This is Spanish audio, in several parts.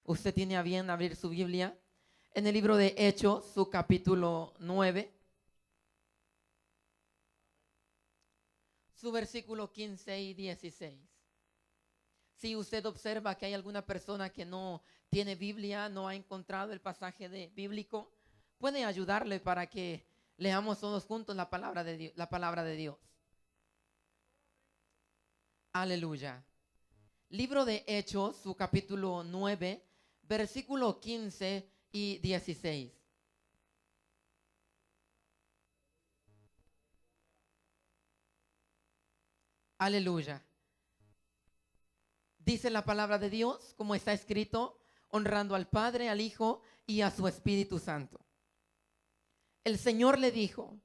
Usted tiene a bien abrir su Biblia en el libro de Hechos, su capítulo 9, su versículo 15 y 16. Si usted observa que hay alguna persona que no tiene Biblia, no ha encontrado el pasaje bíblico, puede ayudarle para que leamos todos juntos la palabra de Dios. Aleluya. Libro de Hechos, su capítulo 9, versículo 15 y 16. Aleluya. Dice la palabra de Dios, como está escrito, honrando al Padre, al Hijo y a su Espíritu Santo. El Señor le dijo: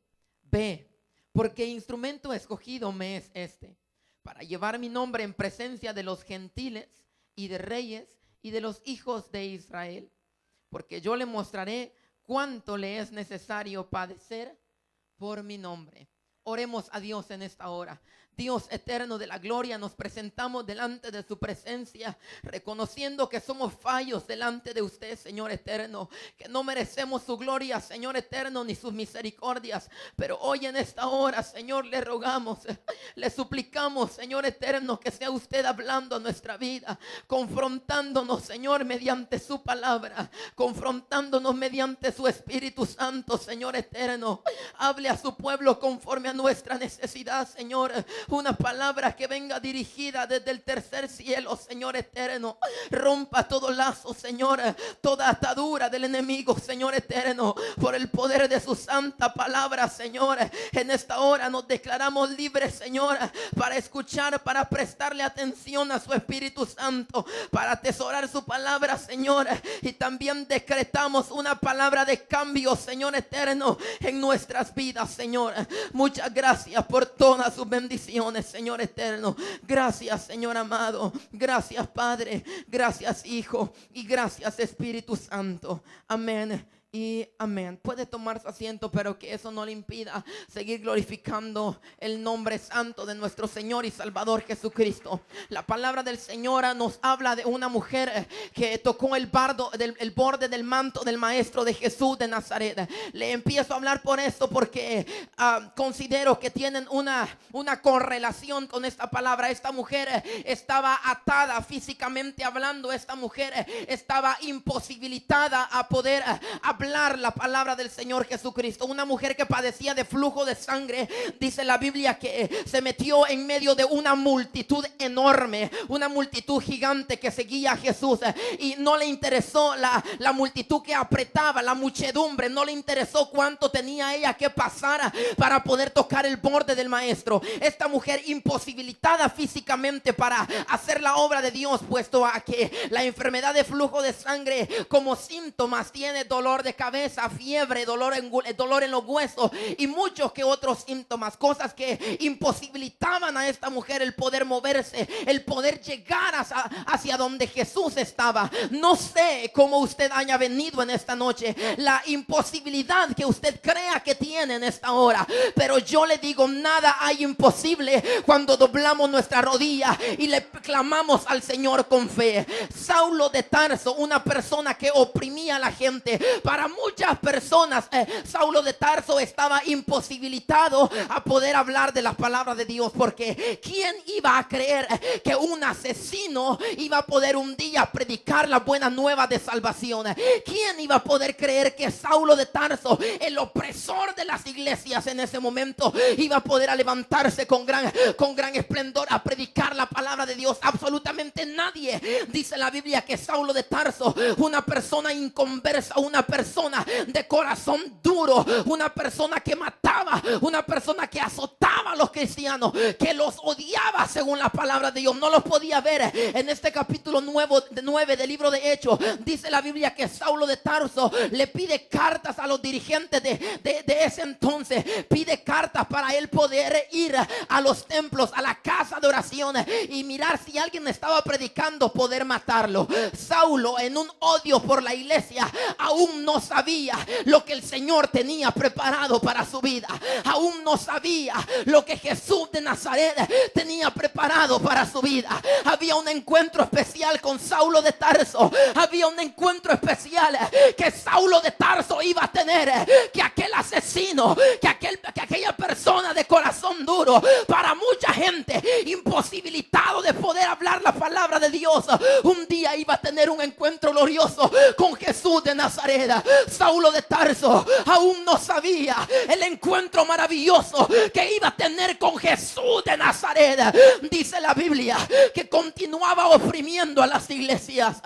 ve, porque instrumento escogido me es este, para llevar mi nombre en presencia de los gentiles y de reyes y de los hijos de Israel, porque yo le mostraré cuánto le es necesario padecer por mi nombre. Oremos a Dios en esta hora. Dios eterno de la gloria, nos presentamos delante de su presencia, reconociendo que somos fallos delante de usted, Señor eterno, que no merecemos su gloria, Señor eterno, ni sus misericordias, pero hoy en esta hora, Señor, le rogamos, le suplicamos, Señor eterno, que sea usted hablando a nuestra vida, confrontándonos, Señor, mediante su palabra, confrontándonos mediante su Espíritu Santo, Señor eterno. Hable a su pueblo conforme a nuestra necesidad, Señor. Una palabra que venga dirigida desde el tercer cielo, Señor eterno. Rompa todo lazo, Señor, toda atadura del enemigo, Señor eterno, por el poder de su santa palabra, Señor. En esta hora nos declaramos libres, Señor, para escuchar, para prestarle atención a su Espíritu Santo, para atesorar su palabra, Señor. Y también decretamos una palabra de cambio, Señor eterno, en nuestras vidas, Señor. Muchas gracias por todas sus bendiciones, Señor eterno. Gracias, Señor amado. Gracias, Padre. Gracias, Hijo. Y gracias, Espíritu Santo. Amén y amén. Puede tomar su asiento, pero que eso no le impida seguir glorificando el nombre santo de nuestro Señor y Salvador Jesucristo. La palabra del Señor nos habla de una mujer que tocó el borde del manto del Maestro de Jesús de Nazaret. Le empiezo a hablar por esto porque considero que tienen una correlación con esta palabra. Esta mujer estaba atada físicamente hablando. Esta mujer estaba imposibilitada a poder hablar la palabra del Señor Jesucristo. Una mujer que padecía de flujo de sangre. Dice la Biblia que se metió en medio de una multitud enorme, una multitud gigante que seguía a Jesús, y no le interesó la multitud que apretaba, la muchedumbre. No le interesó cuánto tenía ella que pasar para poder tocar el borde del Maestro. Esta mujer imposibilitada físicamente para hacer la obra de Dios, puesto a que la enfermedad de flujo de sangre como síntomas tiene dolor de cabeza, fiebre, dolor en los huesos y muchos que otros síntomas, cosas que imposibilitaban a esta mujer el poder moverse, el poder llegar hacia donde Jesús estaba. No sé cómo usted haya venido en esta noche, la imposibilidad que usted crea que tiene en esta hora, pero yo le digo, nada hay imposible cuando doblamos nuestra rodilla y le clamamos al Señor con fe. Saulo de Tarso, una persona que oprimía a la gente. Para muchas personas, Saulo de Tarso estaba imposibilitado a poder hablar de las palabras de Dios, porque ¿quién iba a creer que un asesino iba a poder un día predicar la buena nueva de salvación? ¿Quién iba a poder creer que Saulo de Tarso, el opresor de las iglesias en ese momento, iba a poder levantarse con gran esplendor a predicar la palabra de Dios? Absolutamente nadie. Dice la Biblia que Saulo de Tarso, una persona inconversa, una persona de corazón duro, una persona que mataba, una persona que azotaba a los cristianos, que los odiaba según la palabra de Dios, no los podía ver. En este capítulo 9 del libro de Hechos, dice la Biblia que Saulo de Tarso le pide cartas a los dirigentes de ese entonces, pide cartas para él poder ir a los templos, a la casa de oración y mirar si alguien estaba predicando, poder matarlo. Saulo, en un odio por la iglesia, aún no no sabía lo que el Señor tenía preparado para su vida. Aún no sabía lo que Jesús de Nazaret tenía preparado para su vida. Había un encuentro especial con Saulo de Tarso. Había un encuentro especial que Saulo de Tarso iba a tener. Que aquel asesino, que aquella persona de corazón duro, para mucha gente imposibilitado de poder hablar la palabra de Dios, un día iba a tener un encuentro glorioso con Jesús de Nazaret. Saulo de Tarso aún no sabía el encuentro maravilloso que iba a tener con Jesús de Nazaret. Dice la Biblia que continuaba oprimiendo a las iglesias.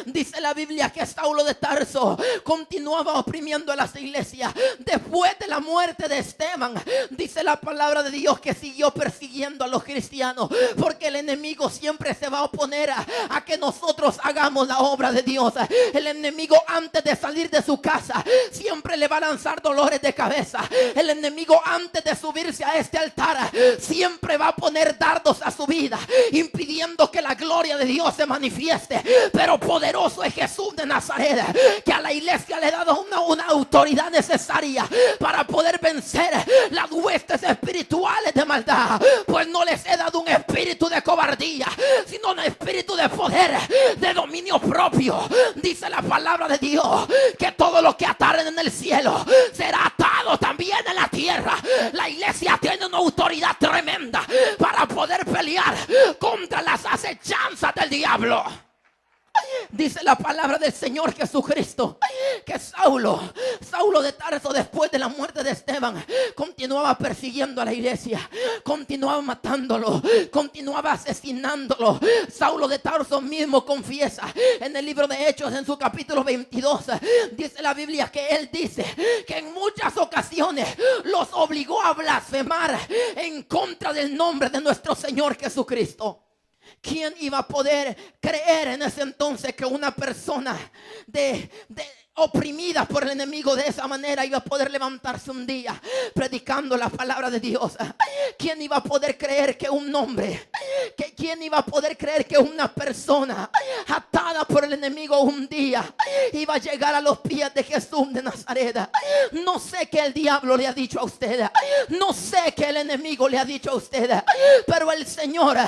Dice la Biblia que Saulo de Tarso continuaba oprimiendo a las iglesias. Después de la muerte de Esteban, dice la palabra de Dios que siguió persiguiendo a los cristianos, porque el enemigo siempre se va a oponer a que nosotros hagamos la obra de Dios. El enemigo, antes de salir de su casa, siempre le va a lanzar dolores de cabeza. El enemigo, antes de subirse a este altar, siempre va a poner dardos a su vida, impidiendo que la gloria de Dios se manifieste. Pero poderoso es Jesús de Nazaret, que a la iglesia le ha dado una autoridad necesaria para poder vencer las huestes espirituales de maldad. Pues no les he dado un espíritu de cobardía, sino un espíritu de poder, de dominio propio. Dice la palabra de Dios que todo lo que ataren en el cielo será atado también en la tierra. La iglesia tiene una autoridad tremenda para poder pelear contra las acechanzas del diablo. Dice la palabra del Señor Jesucristo que Saulo de Tarso, después de la muerte de Esteban, continuaba persiguiendo a la iglesia, continuaba matándolo, continuaba asesinándolo. Saulo de Tarso mismo confiesa en el libro de Hechos, en su capítulo 22, dice la Biblia que él dice que en muchas ocasiones los obligó a blasfemar en contra del nombre de nuestro Señor Jesucristo. ¿Quién iba a poder creer en ese entonces que una persona oprimida por el enemigo de esa manera iba a poder levantarse un día predicando la palabra de Dios? ¿Quién iba a poder creer que un hombre, quién iba a poder creer que una persona atada por el enemigo un día iba a llegar a los pies de Jesús de Nazaret? No sé qué el diablo le ha dicho a usted, no sé qué el enemigo le ha dicho a usted, pero el Señor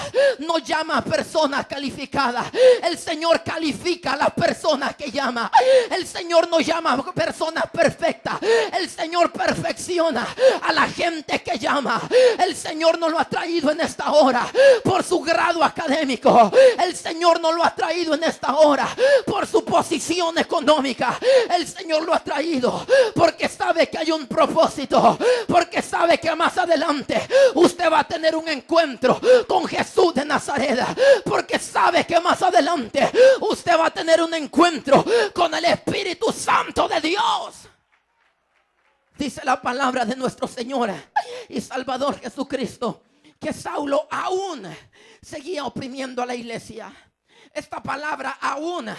no llama a personas calificadas. El Señor califica a las personas que llama. El Señor no llama a personas perfectas. El Señor perfecciona a la gente que llama. El Señor no lo ha traído en esta hora por su grado académico. El Señor no lo ha traído en esta hora por su posición económica. El Señor lo ha traído porque sabe que hay un propósito, porque sabe que más adelante usted va a tener un encuentro con Jesús de Nazaret, porque sabe que más adelante usted va a tener un encuentro con el Espíritu Santo de Dios. Dice la palabra de nuestro Señor y Salvador Jesucristo que Saulo aún seguía oprimiendo a la iglesia. Esta palabra aún,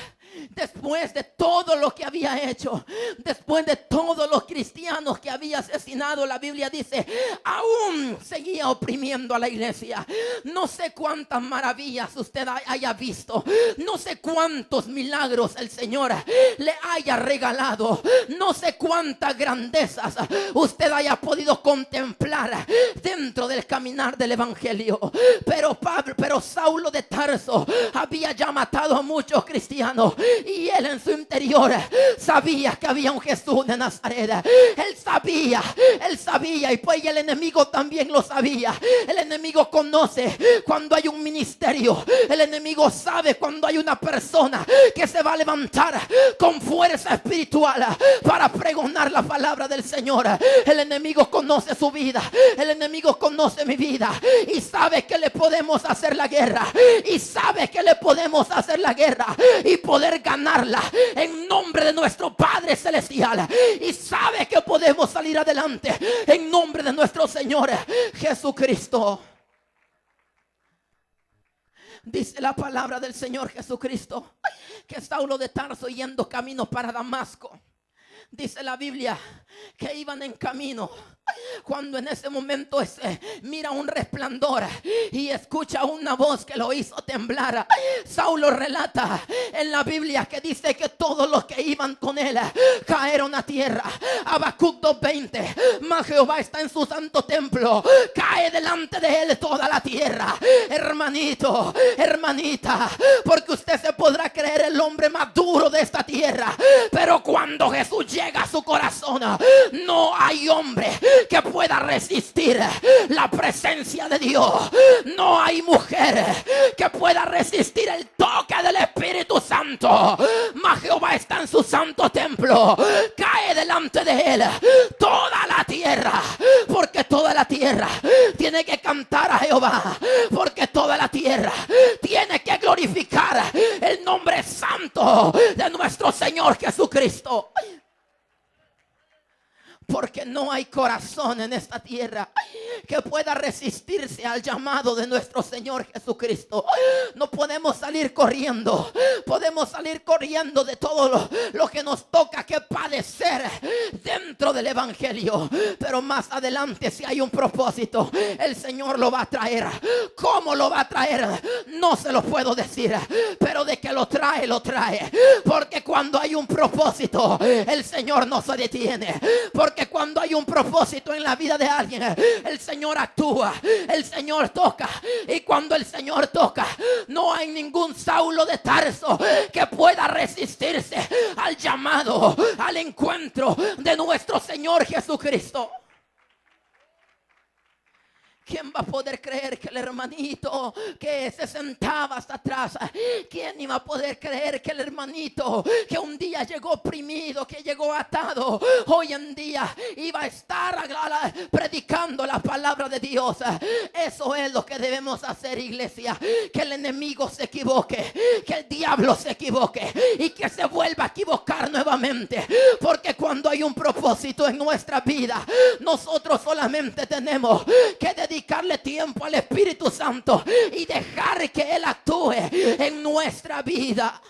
después de todo lo que había hecho, después de todos los cristianos que había asesinado, la Biblia dice, aún seguía oprimiendo a la iglesia. No sé cuántas maravillas usted haya visto, no sé cuántos milagros el Señor le haya regalado, no sé cuántas grandezas usted haya podido contemplar dentro del caminar del evangelio. Pero Saulo de Tarso había ya matado a muchos cristianos y él en su interior sabía que había un Jesús de Nazaret. Él sabía y pues el enemigo también lo sabía. El enemigo conoce cuando hay un ministerio. El enemigo sabe cuando hay una persona que se va a levantar con fuerza espiritual para pregonar la palabra del Señor. El enemigo conoce su vida, el enemigo conoce mi vida y sabe que le podemos hacer la guerra, y sabe que le podemos hacer la guerra y poder ganarla en nombre de nuestro Padre Celestial, y sabe que podemos salir adelante en nombre de nuestro Señor Jesucristo. Dice la palabra del Señor Jesucristo que Saulo de Tarso, yendo camino para Damasco, dice la Biblia que iban en camino Cuando en ese momento mira un resplandor y escucha una voz que lo hizo temblar. Saulo relata en la Biblia que dice que todos los que iban con él cayeron a tierra. Habacuc 2:20. Mas Jehová está en su santo templo, cae delante de él toda la tierra. Hermanito, hermanita, porque usted se podrá creer el hombre más duro de esta tierra, pero cuando Jesús llega a su corazón, no hay hombre que pueda resistir la presencia de Dios. No hay mujer que pueda resistir el toque del Espíritu Santo. Mas Jehová está en su santo templo, cae delante de él toda la tierra, porque toda la tierra tiene que cantar a Jehová, porque toda la tierra tiene que glorificar el nombre santo de nuestro Señor Jesucristo. Porque no hay corazón en esta tierra que pueda resistirse al llamado de nuestro Señor Jesucristo. No podemos salir corriendo. Podemos salir corriendo de todo lo que nos toca que padecer dentro del Evangelio. Pero más adelante, si hay un propósito, el Señor lo va a traer. ¿Cómo lo va a traer? No se lo puedo decir, pero de que lo trae, lo trae. Porque cuando hay un propósito, el Señor no se detiene. Porque cuando hay un propósito en la vida de alguien, el Señor actúa, el Señor toca. Y cuando el Señor toca, no hay ningún Saulo de Tarso que pueda resistirse al llamado, al encuentro de nuestro Señor Jesucristo. ¿Quién va a poder creer que el hermanito que se sentaba hasta atrás? ¿Quién iba a poder creer que el hermanito que un día llegó oprimido, que llegó atado, hoy en día iba a estar predicando la palabra de Dios? Eso es lo que debemos hacer, iglesia. Que el enemigo se equivoque, que el diablo se equivoque y que se vuelva a equivocar nuevamente. Porque cuando hay un propósito en nuestra vida, nosotros solamente tenemos que dedicarle tiempo al Espíritu Santo y dejar que Él actúe en nuestra vida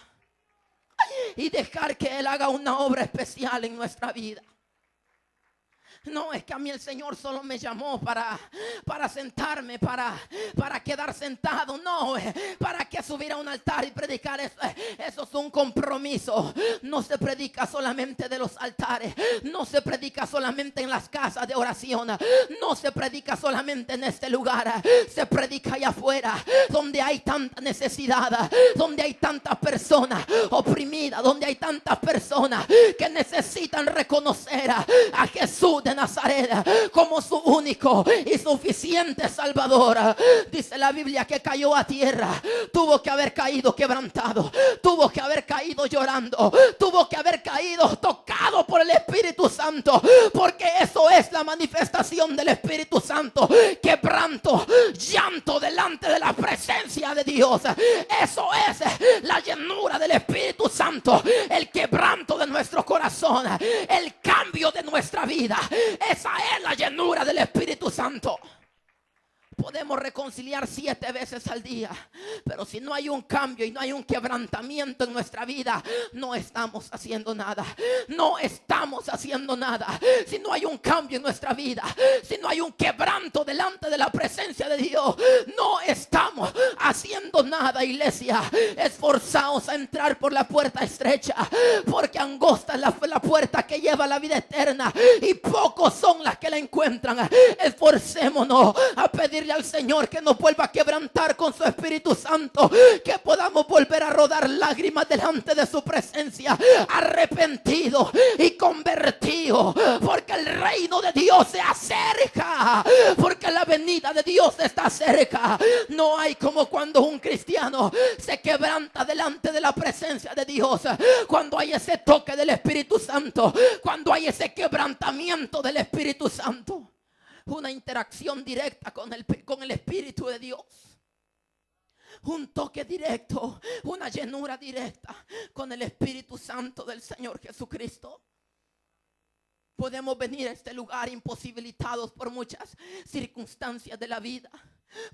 y dejar que Él haga una obra especial en nuestra vida. No, es que a mí el Señor solo me llamó para sentarme, para quedar sentado. No, para que subir a un altar y predicar. Eso es un compromiso. No se predica solamente de los altares. No se predica solamente en las casas de oración. No se predica solamente en este lugar. Se predica allá afuera, donde hay tanta necesidad, donde hay tantas personas oprimidas, donde hay tantas personas que necesitan reconocer a Jesús de Nazaret como su único y suficiente Salvador. Dice la Biblia que cayó a tierra. Tuvo que haber caído quebrantado, tuvo que haber caído llorando, tuvo que haber caído tocado por el Espíritu Santo, porque eso es la manifestación del Espíritu Santo. Quebranto, llanto delante de la presencia de Dios. Eso es la llenura del Espíritu Santo, el quebranto de nuestro corazón, el cambio de nuestra vida. Esa es la llenura del Espíritu Santo. Podemos reconciliar 7 veces al día, pero si no hay un cambio y no hay un quebrantamiento en nuestra vida, no estamos haciendo nada. No estamos haciendo nada. Si no hay un cambio en nuestra vida, si no hay un quebranto delante de la presencia de Dios, no estamos haciendo nada, iglesia. Esforzaos a entrar por la puerta estrecha, porque angosta es la puerta que lleva a la vida eterna y pocos son las que la encuentran. Esforcémonos a pedirle al Señor que nos vuelva a quebrantar con su Espíritu Santo, que podamos volver a rodar lágrimas delante de su presencia, arrepentido y convertido, porque el reino de Dios se acerca, porque la venida de Dios está cerca. No hay como cuando un cristiano se quebranta delante de la presencia de Dios, cuando hay ese toque del Espíritu Santo, cuando hay ese quebrantamiento del Espíritu Santo. Una interacción directa con el Espíritu de Dios. Un toque directo, una llenura directa con el Espíritu Santo del Señor Jesucristo. Podemos venir a este lugar imposibilitados por muchas circunstancias de la vida.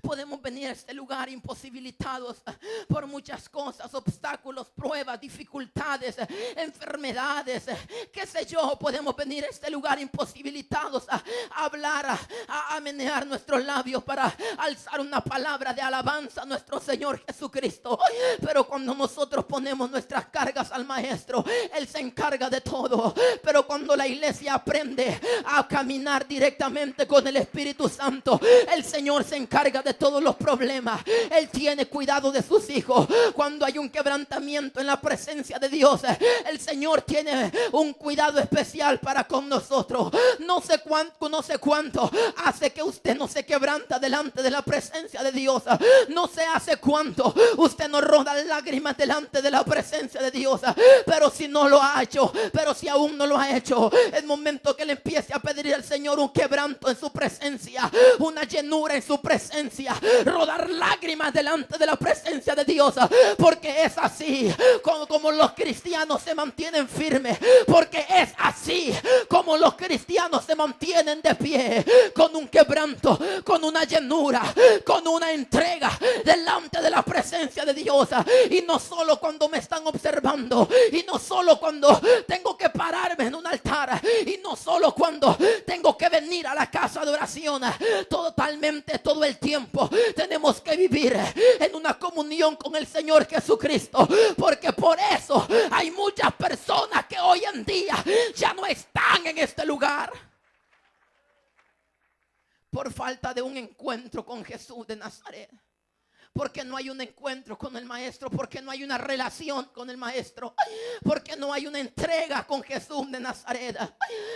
Podemos venir a este lugar imposibilitados por muchas cosas, obstáculos, pruebas, dificultades, enfermedades, qué sé yo. Podemos venir a este lugar imposibilitados a hablar, a menear nuestros labios para alzar una palabra de alabanza a nuestro Señor Jesucristo. Pero cuando nosotros ponemos nuestras cargas al Maestro, Él se encarga de todo. Pero cuando la iglesia aprende a caminar directamente con el Espíritu Santo, el Señor se encarga de todos los problemas. Él tiene cuidado de sus hijos. Cuando hay un quebrantamiento en la presencia de Dios, el Señor tiene un cuidado especial para con nosotros. No sé cuánto hace que usted no se quebranta delante de la presencia de Dios. No sé hace cuánto usted no roda lágrimas delante de la presencia de Dios. Pero si no lo ha hecho, pero si aún no lo ha hecho, es momento que le empiece a pedir al Señor un quebranto en su presencia, una llenura en su presencia, rodar lágrimas delante de la presencia de Dios, porque es así como los cristianos se mantienen firmes, porque es así como los cristianos se mantienen de pie, con un quebranto, con una llenura, con una entrega delante de la presencia de Dios. Y no solo cuando me están observando, y no solo cuando tengo que pararme en un altar, y no solo cuando tengo que venir a la casa de oración. Totalmente todo el tiempo tenemos que vivir en una comunión con el Señor Jesucristo, porque por eso hay muchas personas que hoy en día ya no están en este lugar, por falta de un encuentro con Jesús de Nazaret. Porque no hay un encuentro con el Maestro, porque no hay una relación con el Maestro, porque no hay una entrega con Jesús de Nazaret.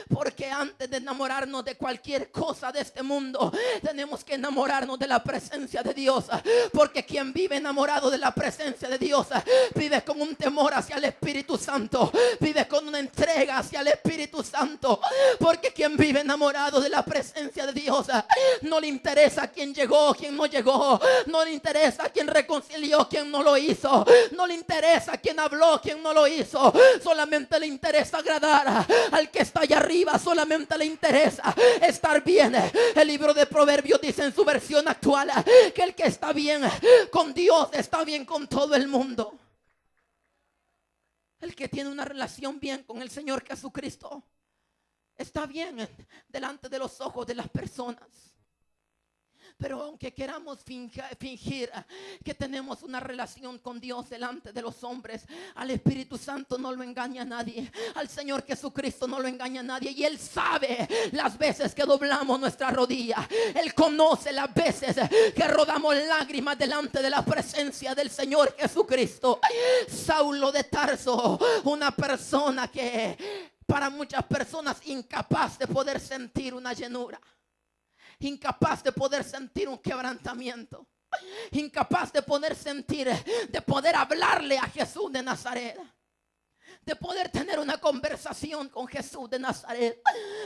Porque antes de enamorarnos de cualquier cosa de este mundo, tenemos que enamorarnos de la presencia de Dios. Porque quien vive enamorado de la presencia de Dios vive con un temor hacia el Espíritu Santo, vive con una entrega hacia el Espíritu Santo. Porque quien vive enamorado de la presencia de Dios, no le interesa quién llegó, quién no llegó, no le interesa quién reconcilió, quién no lo hizo, no le interesa quién habló, quién no lo hizo. Solamente le interesa agradar al que está allá arriba, solamente le interesa estar bien. El libro de Proverbios dice en su versión actual que el que está bien con Dios está bien con todo el mundo. El que tiene una relación bien con el Señor Jesucristo está bien delante de los ojos de las personas. Pero aunque queramos fingir que tenemos una relación con Dios delante de los hombres, al Espíritu Santo no lo engaña a nadie, al Señor Jesucristo no lo engaña a nadie. Y Él sabe las veces que doblamos nuestra rodilla, Él conoce las veces que rodamos lágrimas delante de la presencia del Señor Jesucristo. Saulo de Tarso, una persona que para muchas personas incapaz de poder sentir una llenura, incapaz de poder sentir un quebrantamiento, incapaz de poder sentir, de poder hablarle a Jesús de Nazaret, de poder tener una conversación con Jesús de Nazaret.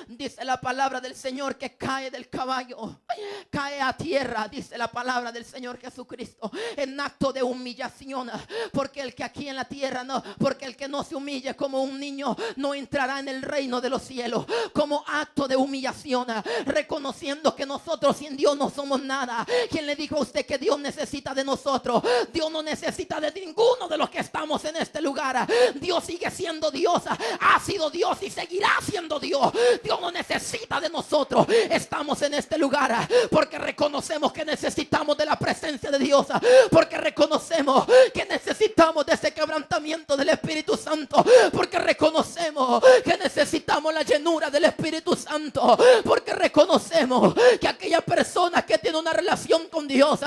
Dice la palabra del Señor que cae del caballo, cae a tierra, dice la palabra del Señor Jesucristo, en acto de humillación. Porque el que aquí en la tierra no, porque el que no se humille como un niño no entrará en el reino de los cielos. Como acto de humillación, reconociendo que nosotros sin Dios no somos nada. ¿Quién le dijo a usted que Dios necesita de nosotros? Dios no necesita de ninguno de los que estamos en este lugar. Dios sigue siendo Dios, ha sido Dios y seguirá siendo Dios. Dios no necesita de nosotros. Estamos en este lugar porque reconocemos que necesitamos de la presencia de Dios, porque reconocemos que necesitamos de ese quebrantamiento del Espíritu Santo, porque reconocemos que necesitamos la llenura del Espíritu Santo, porque reconocemos que aquella persona que tiene una relación con Dios,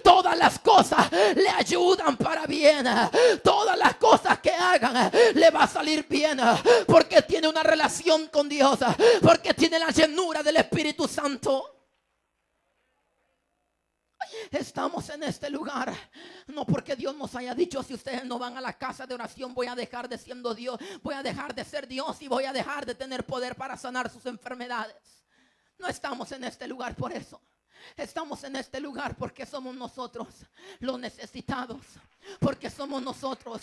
todas las cosas le ayudan para bien, todas las cosas que hagan le va a salir bien, porque tiene una relación con Dios, porque tiene la llenura del Espíritu Santo. Estamos en este lugar no porque Dios nos haya dicho: si ustedes no van a la casa de oración, voy a dejar de siendo Dios, voy a dejar de ser Dios y voy a dejar de tener poder para sanar sus enfermedades. No estamos en este lugar por eso. Estamos en este lugar porque somos nosotros los necesitados, porque somos nosotros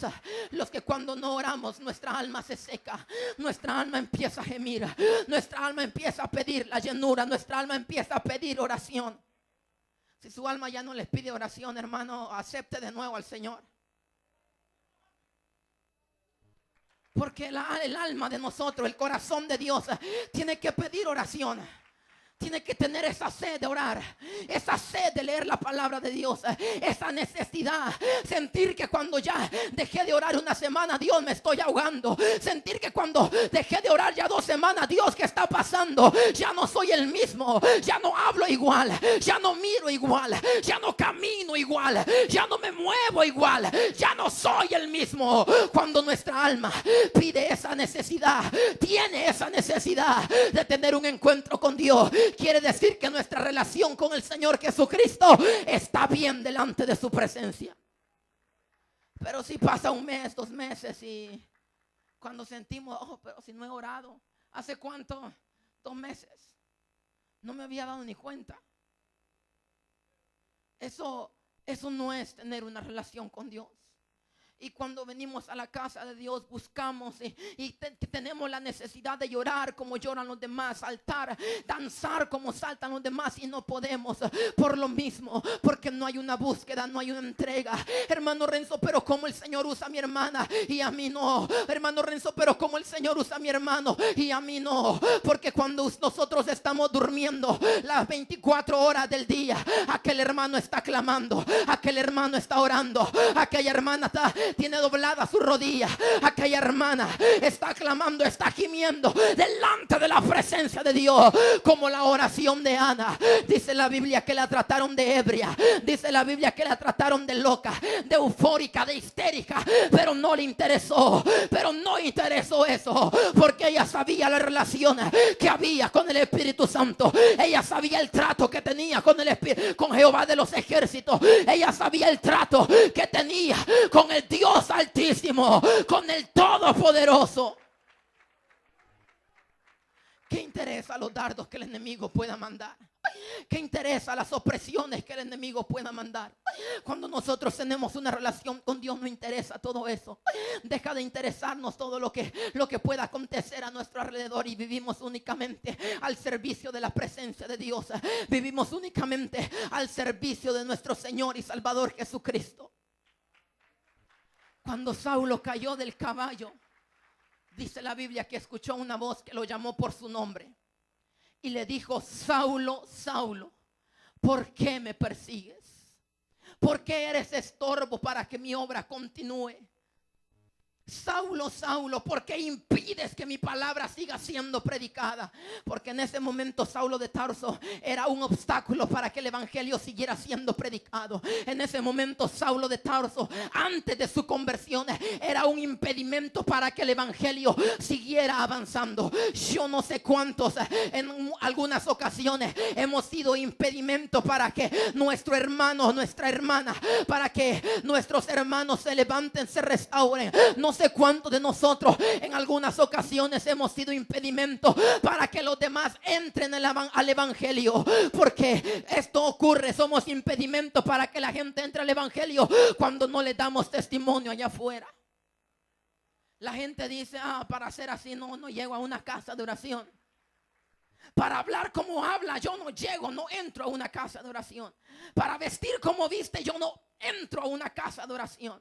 los que cuando no oramos nuestra alma se seca, nuestra alma empieza a gemir, nuestra alma empieza a pedir la llenura, nuestra alma empieza a pedir oración. Si su alma ya no les pide oración, hermano, acepte de nuevo al Señor. Porque el alma de nosotros, el corazón de Dios, tiene que pedir oración. Tiene que tener esa sed de orar, esa sed de leer la palabra de Dios, esa necesidad. Sentir que cuando ya dejé de orar una semana, Dios, me estoy ahogando. Sentir que cuando dejé de orar ya 2 semanas, Dios, ¿qué está pasando? Ya no soy el mismo, ya no hablo igual, ya no miro igual, ya no camino igual, ya no me muevo igual, ya no soy el mismo. Cuando nuestra alma pide esa necesidad, tiene esa necesidad de tener un encuentro con Dios, quiere decir que nuestra relación con el Señor Jesucristo está bien delante de su presencia. Pero si pasa 1 mes, 2 meses y cuando sentimos, pero si no he orado, ¿hace cuánto? 2 meses. No me había dado ni cuenta. Eso no es tener una relación con Dios. Y cuando venimos a la casa de Dios, buscamos y tenemos la necesidad de llorar como lloran los demás, saltar, danzar como saltan los demás, y no podemos por lo mismo, porque no hay una búsqueda, no hay una entrega. Hermano Renzo, pero como el Señor usa a mi hermana y a mí no. Hermano Renzo, pero como el Señor usa a mi hermano y a mí no. Porque cuando nosotros estamos durmiendo las 24 horas del día, aquel hermano está clamando, aquel hermano está orando, aquella hermana tiene doblada su rodilla, aquella hermana está clamando, está gimiendo delante de la presencia de Dios, como la oración de Ana. Dice la Biblia que la trataron de ebria, dice la Biblia que la trataron de loca, de eufórica, de histérica, pero no le interesó, eso, porque ella sabía la relación que había con el Espíritu Santo. Ella sabía el trato que tenía con Jehová de los ejércitos. Ella sabía el trato que tenía con el Dios Altísimo, con el Todopoderoso. ¿Qué interesa los dardos que el enemigo pueda mandar? ¿Qué interesa las opresiones que el enemigo pueda mandar? Cuando nosotros tenemos una relación con Dios, no interesa todo eso. Deja de interesarnos todo lo que pueda acontecer a nuestro alrededor, y vivimos únicamente al servicio de la presencia de Dios. Vivimos únicamente al servicio de nuestro Señor y Salvador Jesucristo. Cuando Saulo cayó del caballo, dice la Biblia que escuchó una voz que lo llamó por su nombre y le dijo: Saulo, Saulo, ¿por qué me persigues? ¿Por qué eres estorbo para que mi obra continúe? Saulo, Saulo, ¿por qué impides que mi palabra siga siendo predicada? Porque en ese momento Saulo de Tarso era un obstáculo para que el evangelio siguiera siendo predicado. En ese momento Saulo de Tarso, antes de su conversión, era un impedimento para que el evangelio siguiera avanzando. Yo no sé cuántos en algunas ocasiones hemos sido impedimento para que nuestro hermano, nuestra hermana, para que nuestros hermanos se levanten, se restauren. No sé cuántos de nosotros en algunas ocasiones hemos sido impedimento para que los demás entren al evangelio. Porque esto ocurre, somos impedimento para que la gente entre al evangelio cuando no le damos testimonio allá afuera. La gente dice: para ser así no llego a una casa de oración. Para hablar como habla, yo no llego, no entro a una casa de oración. Para vestir como viste, yo no entro a una casa de oración.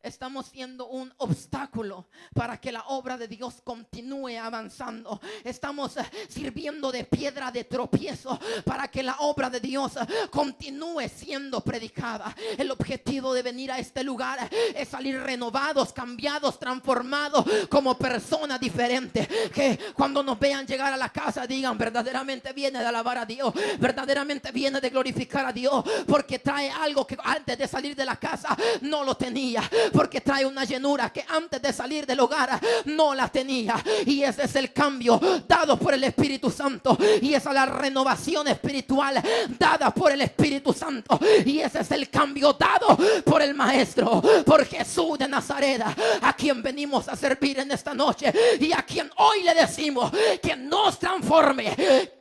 Estamos siendo un obstáculo para que la obra de Dios continúe avanzando. Estamos sirviendo de piedra de tropiezo para que la obra de Dios continúe siendo predicada. El objetivo de venir a este lugar es salir renovados, cambiados, transformados como personas diferentes. Que cuando nos vean llegar a la casa digan: verdaderamente viene de alabar a Dios, verdaderamente viene de glorificar a Dios, porque trae algo que antes de salir de la casa no lo tenía. Porque trae una llenura que antes de salir del hogar no la tenía. Y ese es el cambio dado por el Espíritu Santo. Y esa es la renovación espiritual dada por el Espíritu Santo. Y ese es el cambio dado por el Maestro, por Jesús de Nazaret, a quien venimos a servir en esta noche. Y a quien hoy le decimos que nos transforme,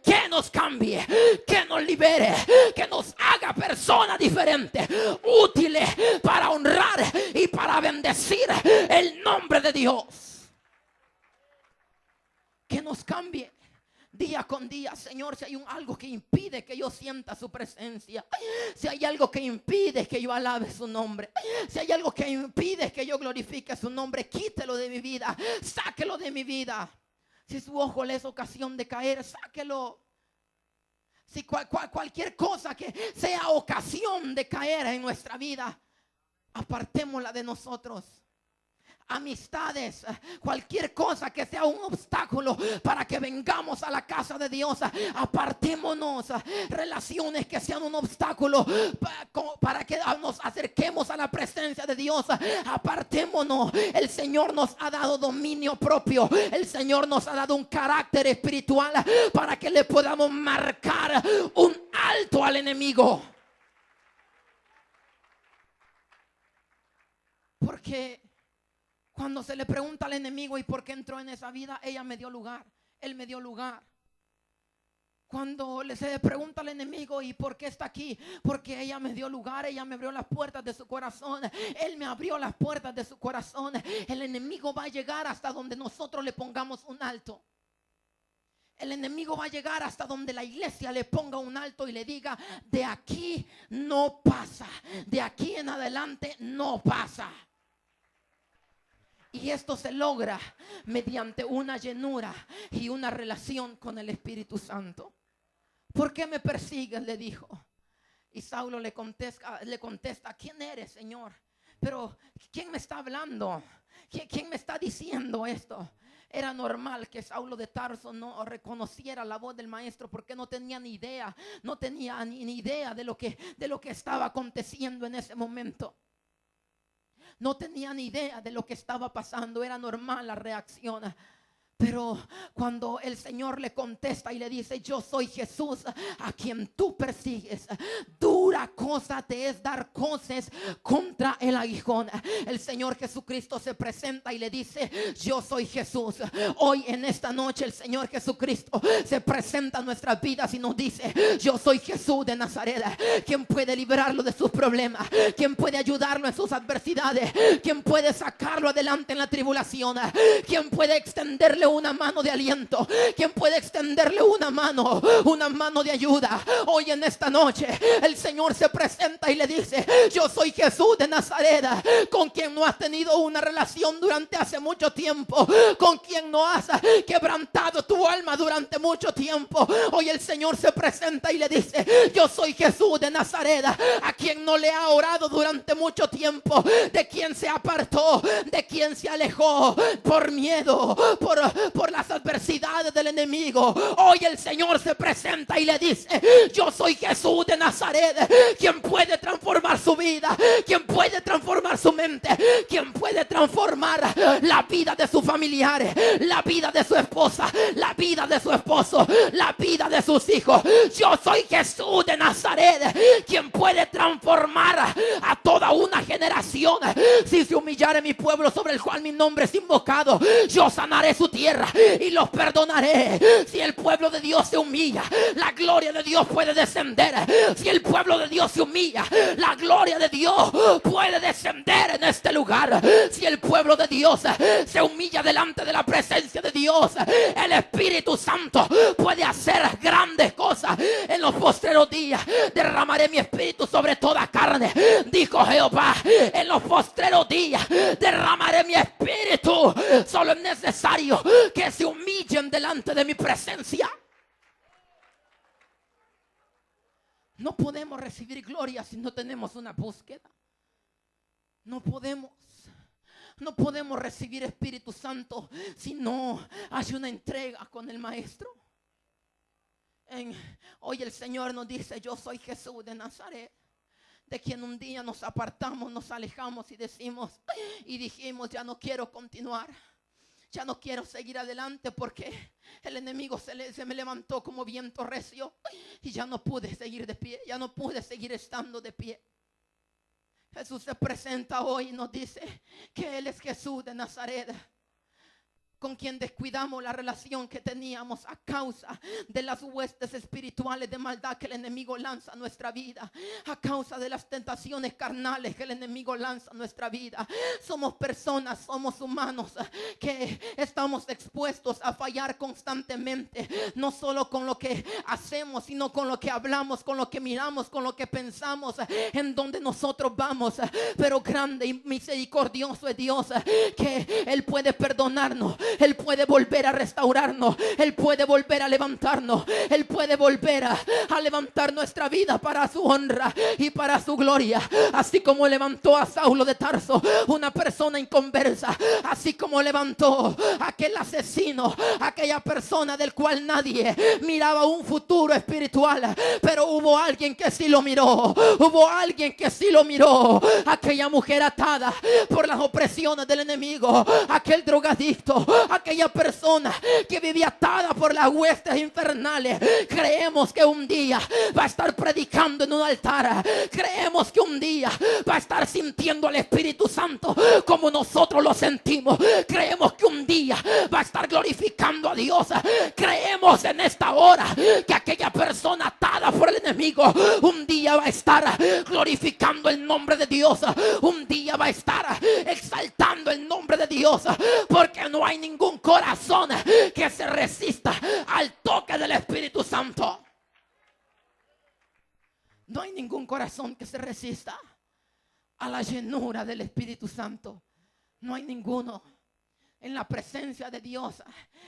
que nos cambie, que nos libere, que nos haga personas diferentes, útiles para honrar y para bendecir el nombre de Dios. Que nos cambie, día con día, Señor, si hay algo que impide que yo sienta su presencia, si hay algo que impide que yo alabe su nombre, si hay algo que impide que yo glorifique su nombre, quítelo de mi vida, sáquelo de mi vida. Si su ojo le es ocasión de caer, sáquelo. Si cualquier cosa que sea ocasión de caer en nuestra vida, apartémosla de nosotros. Amistades, cualquier cosa que sea un obstáculo para que vengamos a la casa de Dios, apartémonos. Relaciones que sean un obstáculo para que nos acerquemos a la presencia de Dios, apartémonos. El Señor nos ha dado dominio propio, el Señor nos ha dado un carácter espiritual para que le podamos marcar un alto al enemigo. Porque cuando se le pregunta al enemigo ¿y por qué entró en esa vida? Ella me dio lugar, él me dio lugar. Cuando se le pregunta al enemigo ¿y por qué está aquí? Porque ella me dio lugar, ella me abrió las puertas de su corazón, él me abrió las puertas de su corazón. El enemigo va a llegar hasta donde nosotros le pongamos un alto. El enemigo va a llegar hasta donde la iglesia le ponga un alto y le diga: de aquí no pasa, de aquí en adelante no pasa. Y esto se logra mediante una llenura y una relación con el Espíritu Santo. ¿Por qué me persigues?, le dijo. Y Saulo le contesta: ¿quién eres, Señor? Pero ¿quién me está hablando? ¿Quién me está diciendo esto? Era normal que Saulo de Tarso no reconociera la voz del maestro, porque no tenía ni idea, no tenía ni idea de lo que estaba aconteciendo en ese momento. No tenía ni idea de lo que estaba pasando. Era normal la reacción. Pero cuando el Señor le contesta y le dice: yo soy Jesús a quien tú persigues, dura cosa te es dar coces contra el aguijón. El Señor Jesucristo se presenta y le dice: yo soy Jesús. Hoy en esta noche el Señor Jesucristo se presenta en nuestras vidas y nos dice: yo soy Jesús de Nazaret, quien puede librarlo de sus problemas, quien puede ayudarlo en sus adversidades, quien puede sacarlo adelante en la tribulación, quien puede extenderle una mano de aliento, quien puede extenderle una mano de ayuda. Hoy en esta noche el Señor se presenta y le dice: yo soy Jesús de Nazaret, con quien no has tenido una relación durante hace mucho tiempo, con quien no has quebrantado tu alma durante mucho tiempo. Hoy el Señor se presenta y le dice: yo soy Jesús de Nazaret, a quien no le ha orado durante mucho tiempo, de quien se apartó, de quien se alejó por miedo, por las adversidades del enemigo. Hoy el Señor se presenta y le dice: yo soy Jesús de Nazaret, quien puede transformar su vida, quien puede transformar su mente, quien puede transformar la vida de sus familiares, la vida de su esposa, la vida de su esposo, la vida de sus hijos. Yo soy Jesús de Nazaret, quien puede transformar a toda una generación. Si se humillare mi pueblo, sobre el cual mi nombre es invocado, yo sanaré su tierra y los perdonaré. Si el pueblo de Dios se humilla, la gloria de Dios puede descender. Si el pueblo de Dios se humilla, la gloria de Dios puede descender en este lugar. Si el pueblo de Dios se humilla delante de la presencia de Dios, el Espíritu Santo puede hacer grandes cosas. En los postreros días derramaré mi espíritu sobre toda carne, dijo Jehová. En los postreros días derramaré mi espíritu. Solo es necesario que se humillen delante de mi presencia. No podemos recibir gloria si no tenemos una búsqueda. No podemos recibir Espíritu Santo si no hay una entrega con el Maestro. Hoy el Señor nos dice: yo soy Jesús de Nazaret, de quien un día nos apartamos, nos alejamos y dijimos: ya no quiero continuar. Ya no quiero seguir adelante porque el enemigo se me levantó como viento recio y ya no pude seguir de pie, ya no pude seguir estando de pie. Jesús se presenta hoy y nos dice que Él es Jesús de Nazaret, con quien descuidamos la relación que teníamos a causa de las huestes espirituales de maldad que el enemigo lanza a nuestra vida, a causa de las tentaciones carnales que el enemigo lanza a nuestra vida. Somos personas, somos humanos que estamos expuestos a fallar constantemente, no solo con lo que hacemos, sino con lo que hablamos, con lo que miramos, con lo que pensamos, en donde nosotros vamos. Pero grande y misericordioso es Dios, que Él puede perdonarnos, Él puede volver a restaurarnos, Él puede volver a levantarnos, Él puede volver a levantar nuestra vida para su honra y para su gloria. Así como levantó a Saulo de Tarso, una persona inconversa, así como levantó a aquel asesino, aquella persona del cual nadie miraba un futuro espiritual, pero hubo alguien que sí lo miró, hubo alguien que sí lo miró. Aquella mujer atada por las opresiones del enemigo, aquel drogadicto, aquella persona que vivía atada por las huestes infernales. Creemos que un día va a estar predicando en un altar, creemos que un día va a estar sintiendo al Espíritu Santo como nosotros lo sentimos, creemos que un día va a estar glorificando a Dios. Creemos en esta hora que aquella persona atada por el enemigo un día va a estar glorificando el nombre de Dios, un día va a estar exaltando el nombre de Dios, porque no hay ningún corazón que se resista al toque del Espíritu Santo. No hay ningún corazón que se resista a la llenura del Espíritu Santo. No hay ninguno. En la presencia de Dios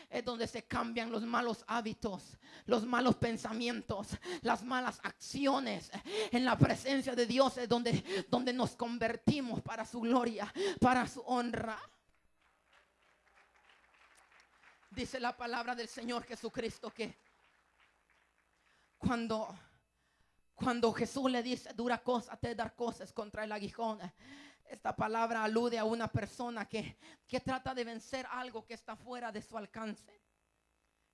es donde se cambian los malos hábitos, los malos pensamientos, las malas acciones. En la presencia de Dios es donde nos convertimos para su gloria, para su honra. Dice la palabra del Señor Jesucristo que cuando Jesús le dice dura cosa te dar cosas contra el aguijón, esta palabra alude a una persona que trata de vencer algo que está fuera de su alcance.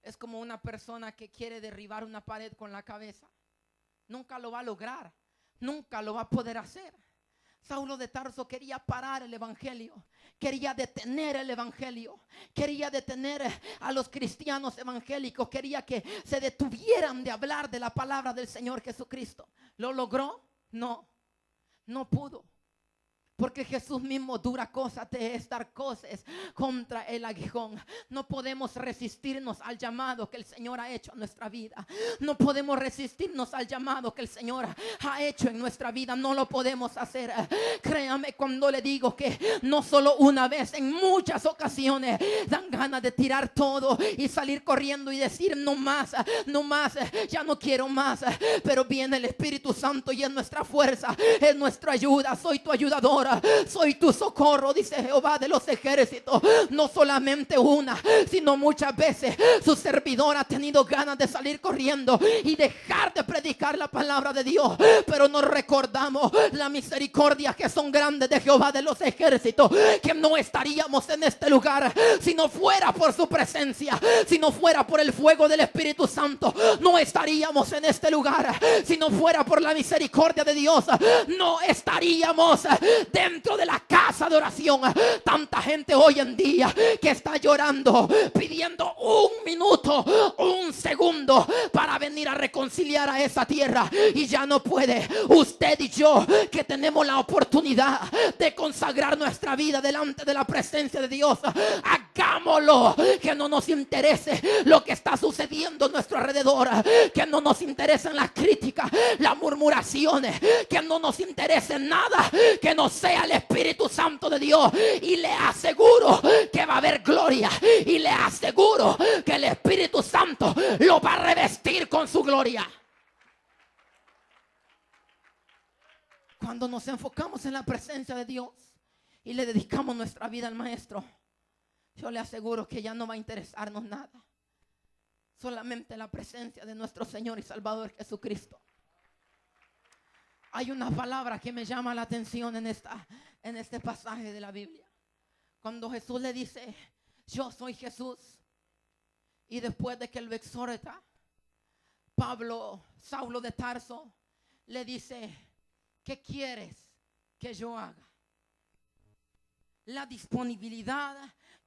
Es como una persona que quiere derribar una pared con la cabeza. Nunca lo va a lograr, nunca lo va a poder hacer. Saulo de Tarso quería parar el evangelio, quería detener el evangelio, quería detener a los cristianos evangélicos, quería que se detuvieran de hablar de la palabra del Señor Jesucristo. ¿Lo logró? No, no pudo. Porque Jesús mismo dura cosa te es dar cosas contra el aguijón. No podemos resistirnos al llamado que el Señor ha hecho en nuestra vida. No podemos resistirnos al llamado que el Señor ha hecho en nuestra vida. No lo podemos hacer. Créame cuando le digo que no solo una vez, en muchas ocasiones dan ganas de tirar todo y salir corriendo y decir no más, ya no quiero más. Pero viene el Espíritu Santo y es nuestra fuerza, es nuestra ayuda. Soy tu ayudador, soy tu socorro, dice Jehová de los ejércitos. No solamente una, sino muchas veces su servidor ha tenido ganas de salir corriendo y dejar de predicar la palabra de Dios, pero nos recordamos la misericordia que son grandes de Jehová de los ejércitos, que no estaríamos en este lugar si no fuera por su presencia, si no fuera por el fuego del Espíritu Santo. No estaríamos en este lugar si no fuera por la misericordia de Dios. No estaríamos dentro de la casa de oración. Tanta gente hoy en día que está llorando, pidiendo un minuto, un segundo para venir a reconciliar a esa tierra y ya no puede. Usted y yo que tenemos la oportunidad de consagrar nuestra vida delante de la presencia de Dios, hagámoslo. Que no nos interese lo que está sucediendo a nuestro alrededor, que no nos interesen las críticas, las murmuraciones, que no nos interese nada que no sea el Espíritu Santo de Dios. Y le aseguro que va a haber gloria, y le aseguro que el Espíritu Santo lo va a revestir con su gloria. Cuando nos enfocamos en la presencia de Dios y le dedicamos nuestra vida al Maestro, yo le aseguro que ya no va a interesarnos nada, solamente la presencia de nuestro Señor y Salvador Jesucristo. Hay una palabra que me llama la atención en este pasaje de la Biblia. Cuando Jesús le dice, yo soy Jesús, y después de que lo exhorta, Saulo de Tarso, le dice, ¿qué quieres que yo haga? La disponibilidad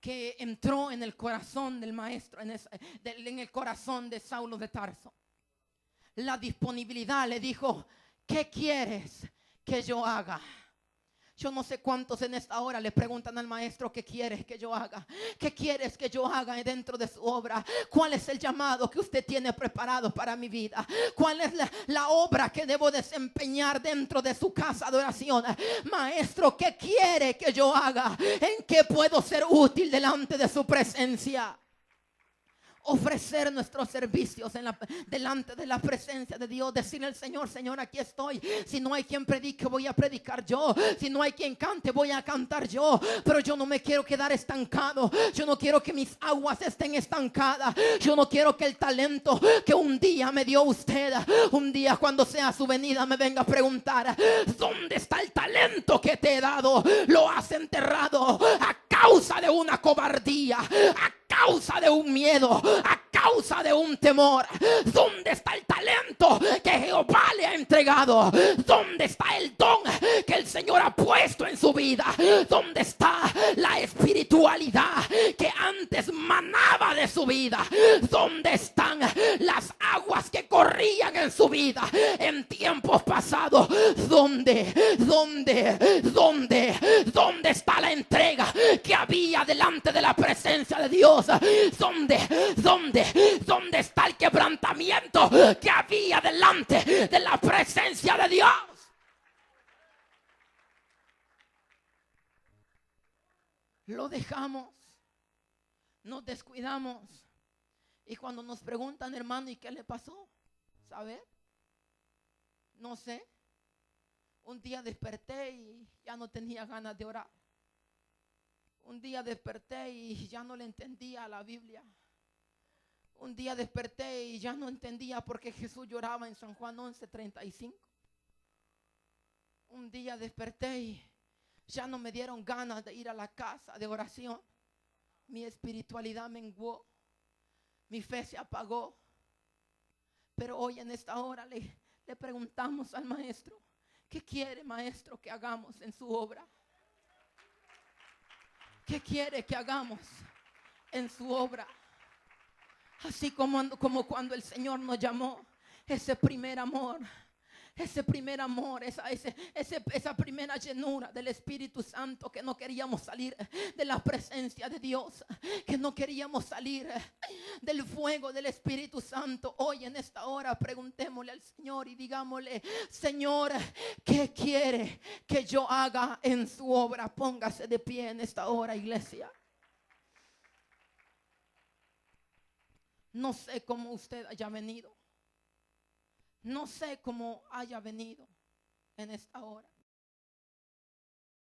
que entró en el corazón del maestro, en el corazón de Saulo de Tarso. La disponibilidad. Le dijo: ¿qué quieres que yo haga? Yo no sé cuántos en esta hora le preguntan al maestro: ¿qué quieres que yo haga? ¿Qué quieres que yo haga dentro de su obra? ¿Cuál es el llamado que usted tiene preparado para mi vida? ¿Cuál es la obra que debo desempeñar dentro de su casa de oración? Maestro, ¿qué quiere que yo haga? ¿En qué puedo ser útil delante de su presencia? Ofrecer nuestros servicios delante de la presencia de Dios. Decirle al Señor: Señor, aquí estoy. Si no hay quien predique, voy a predicar yo. Si no hay quien cante, voy a cantar yo. Pero yo no me quiero quedar estancado. Yo no quiero que mis aguas estén estancadas. Yo no quiero que el talento que un día me dio usted, un día cuando sea su venida, me venga a preguntar: ¿dónde está el talento que te he dado? Lo has enterrado a causa de una cobardía, a causa de un miedo, a causa de un temor. ¿Dónde está el talento que Jehová le ha entregado? ¿Dónde está el don que el Señor ha puesto en su vida? ¿Dónde está la espiritualidad que antes manaba de su vida? ¿Dónde están las aguas que corrían en su vida en tiempos pasados? ¿Dónde está la entrega que había delante de la presencia de Dios? ¿Dónde está el quebrantamiento que había delante de la presencia de Dios? Lo dejamos, nos descuidamos, y cuando nos preguntan: hermano, ¿y qué le pasó? ¿Sabe? No sé. Un día desperté y ya no tenía ganas de orar. Un día desperté y ya no le entendía a la Biblia. Un día desperté y ya no entendía por qué Jesús lloraba en San Juan 11:35. Un día desperté y ya no me dieron ganas de ir a la casa de oración. Mi espiritualidad menguó, mi fe se apagó. Pero hoy en esta hora le preguntamos al maestro: ¿qué quiere, maestro, que hagamos en su obra? ¿Qué quiere que hagamos en su obra? Así como cuando el Señor nos llamó, ese primer amor, esa primera llenura del Espíritu Santo, que no queríamos salir de la presencia de Dios, que no queríamos salir del fuego del Espíritu Santo. Hoy en esta hora preguntémosle al Señor y digámosle: Señor, ¿qué quiere que yo haga en su obra? Póngase de pie en esta hora, iglesia. No sé cómo usted haya venido. No sé cómo haya venido en esta hora.